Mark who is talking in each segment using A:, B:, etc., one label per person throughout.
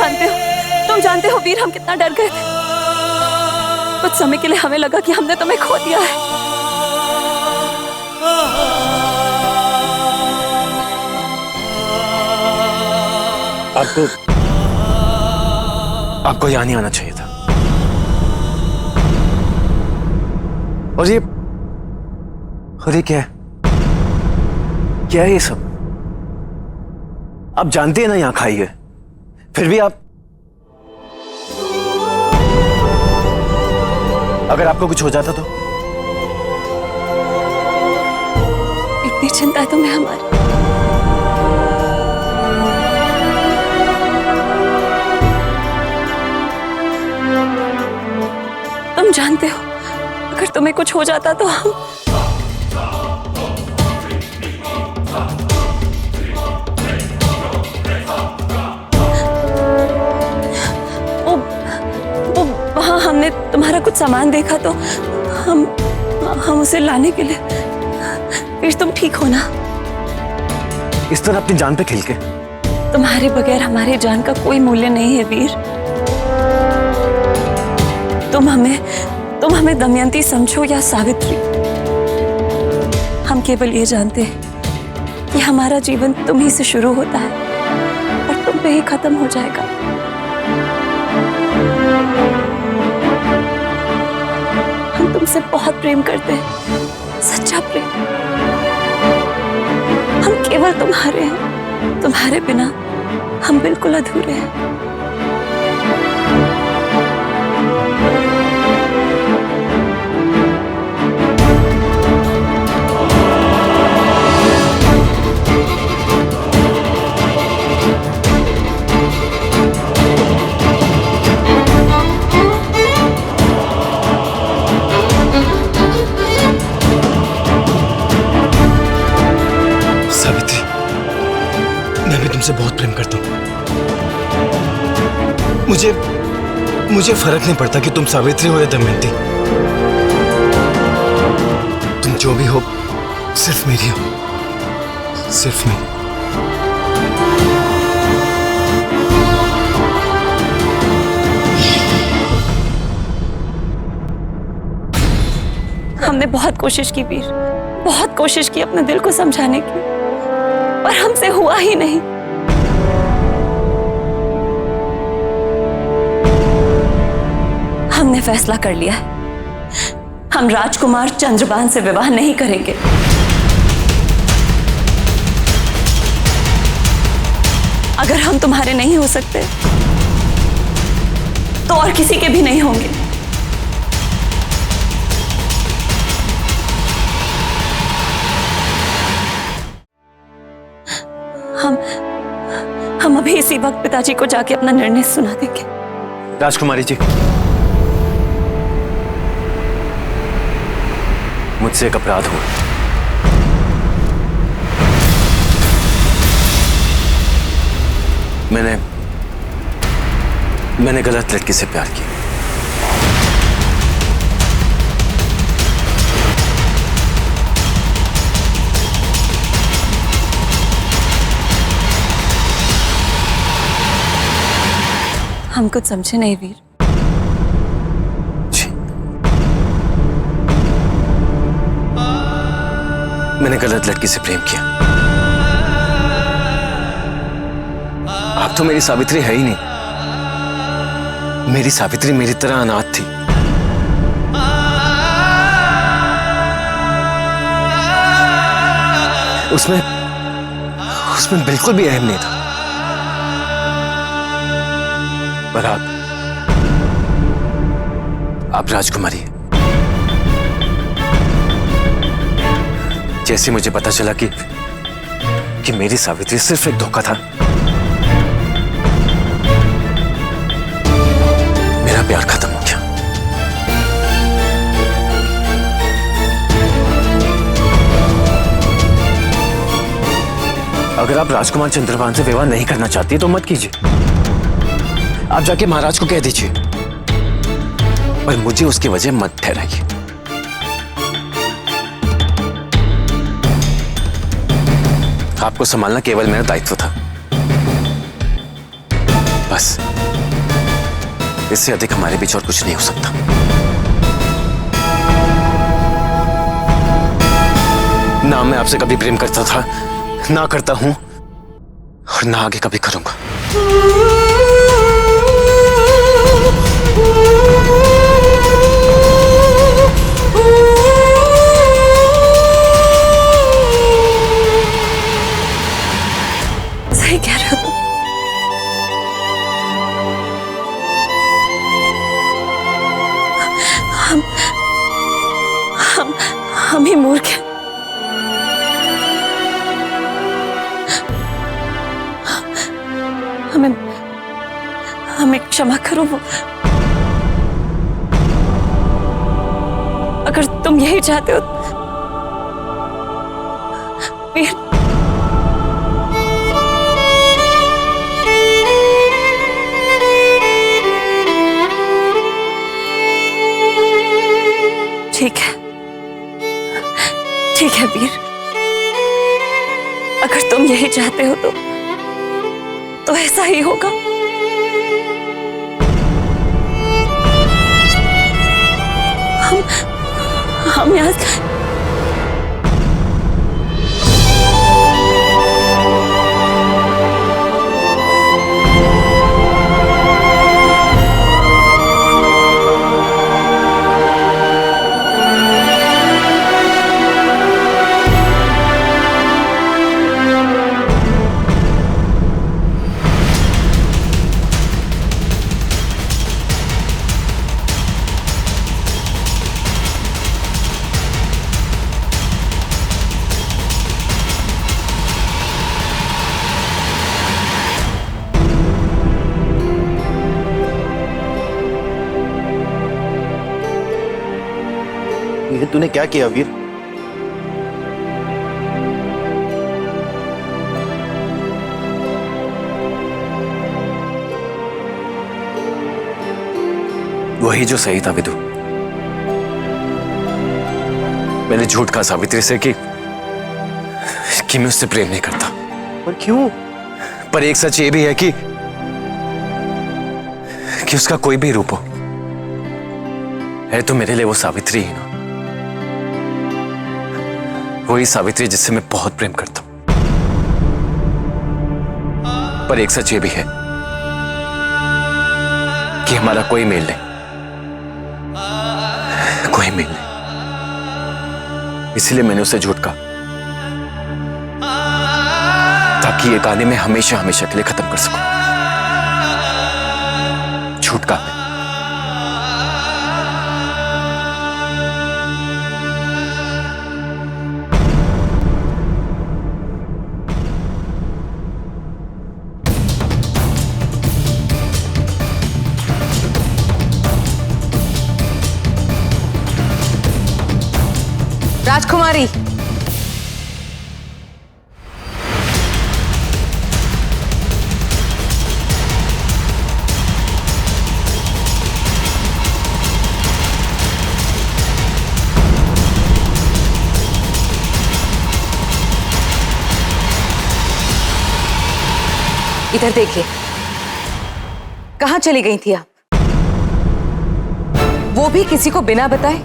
A: तुम जानते हो वीर, हम कितना डर गए थे। कुछ समय के लिए हमें लगा कि हमने तुम्हें खो दिया है।
B: आपको यहाँ नहीं आना चाहिए था। और ये क्या है ये सब? आप जानते हैं ना यहाँ खाई है, फिर भी आप, अगर आपको कुछ हो जाता तो?
A: इतनी चिंता है तुम्हें हमारी। तुम जानते हो अगर तुम्हें कुछ हो जाता तो हम वहां हमने तुम्हारा कुछ सामान देखा तो हम उसे लाने के लिए। फिर तुम ठीक हो ना?
B: इस तरह अपनी जान पे खेल के?
A: तुम्हारे बगैर हमारी जान का कोई मूल्य नहीं है वीर। तुम हमें दमयंती समझो या सावित्री, हम केवल ये जानते हैं कि हमारा जीवन तुम ही से शुरू होता है और तुम पे ही खत्म हो जाएगा। हम तुमसे बहुत प्रेम करते हैं, सच्चा प्रेम। हम केवल तुम्हारे हैं, तुम्हारे बिना हम बिल्कुल अधूरे हैं।
B: तुमसे बहुत प्रेम करता हूँ। मुझे फर्क नहीं पड़ता कि तुम सावित्री हो या दमयंती। तुम जो भी हो, सिर्फ मेरी हो, सिर्फ मैं।
A: हमने बहुत कोशिश की वीर, बहुत कोशिश की अपने दिल को समझाने की, पर हमसे हुआ ही नहीं। हमने फैसला कर लिया है, हम राजकुमार चंद्रभान से विवाह नहीं करेंगे। अगर हम तुम्हारे नहीं हो सकते तो और किसी के भी नहीं होंगे। हम अभी इसी वक्त पिताजी को जाके अपना निर्णय सुना देंगे।
B: राजकुमारी जी, मुझसे एक अपराध हुआ। मैंने गलत लड़की से प्यार किया।
A: हम कुछ समझे नहीं वीर।
B: जी, मैंने गलत लड़की से प्रेम किया। आप तो मेरी सावित्री है ही नहीं। मेरी सावित्री मेरी तरह अनाथ थी। उसमें बिल्कुल भी अहम नहीं था। पर आप राजकुमारी हैं। जैसे मुझे पता चला कि मेरी सावित्री सिर्फ एक धोखा था, मेरा प्यार खत्म हो गया। अगर आप राजकुमार चंद्रभान से विवाह नहीं करना चाहती तो मत कीजिए। आप जाके महाराज को कह दीजिए, पर मुझे उसकी वजह मत ठहराइए। आपको संभालना केवल मेरा दायित्व था, बस। इससे अधिक हमारे बीच और कुछ नहीं हो सकता। ना मैं आपसे कभी प्रेम करता था, ना करता हूं और ना आगे कभी करूंगा।
A: सही कह रहे हो तुम। हम ही मूर्ख हैं। हमें हमें क्षमा करो। वो अगर तुम यही चाहते हो वीर, ठीक है, ठीक है वीर, अगर तुम यही चाहते हो तो ऐसा ही होगा। हम यहाँ
C: ये तूने क्या किया वीर?
B: वही जो सही था विदु। मैंने झूठ कहा सावित्री से कि मैं उससे प्रेम नहीं करता।
C: पर क्यों?
B: पर एक सच ये भी है कि उसका कोई भी रूप हो है तो मेरे लिए वो सावित्री ही ना। वही सावित्री जिससे मैं बहुत प्रेम करता हूं। पर एक सच ये भी है कि हमारा कोई मेल नहीं, कोई मेल नहीं। इसलिए मैंने उसे झूठ कहा ताकि ये कहानी मैं हमेशा हमेशा के लिए खत्म कर सकूं। झूठ कहा मैं।
D: राजकुमारी, इधर देखिए, कहां चली गई थी आप? वो भी किसी को बिना बताए,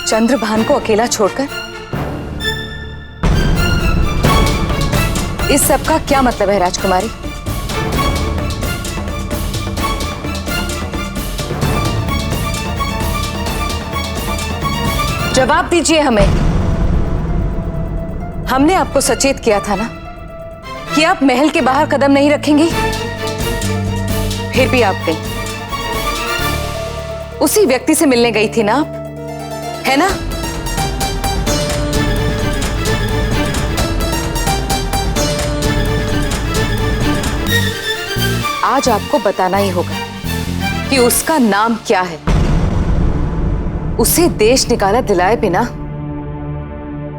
D: चंद्रभान को अकेला छोड़कर। इस सब का क्या मतलब है राजकुमारी? जवाब दीजिए हमें। हमने आपको सचेत किया था ना कि आप महल के बाहर कदम नहीं रखेंगी, फिर भी आप गई। उसी व्यक्ति से मिलने गई थी ना आप, है ना? आज आपको बताना ही होगा कि उसका नाम क्या है। उसे देश निकाला दिलाए बिना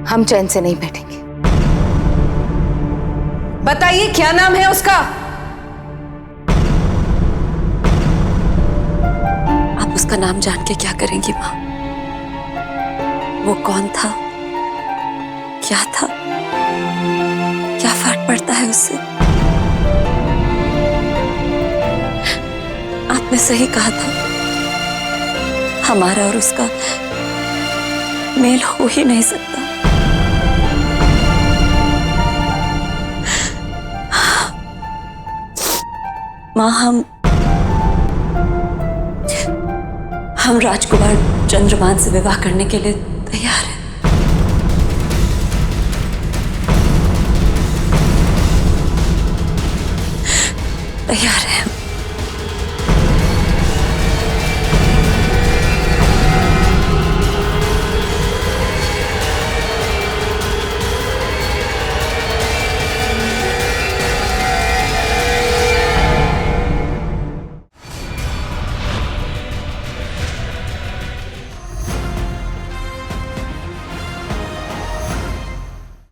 D: हम चैन से नहीं बैठेंगे। बताइए क्या नाम है उसका?
A: आप उसका नाम जान के क्या करेंगी माँ? वो कौन था, क्या था, क्या फर्क पड़ता है उससे? आप आपने सही कहा था, हमारा और उसका मेल हो ही नहीं सकता। माँ, हम राजकुमार चंद्रभान से विवाह करने के लिए तैयार हैं। तैयार हैं।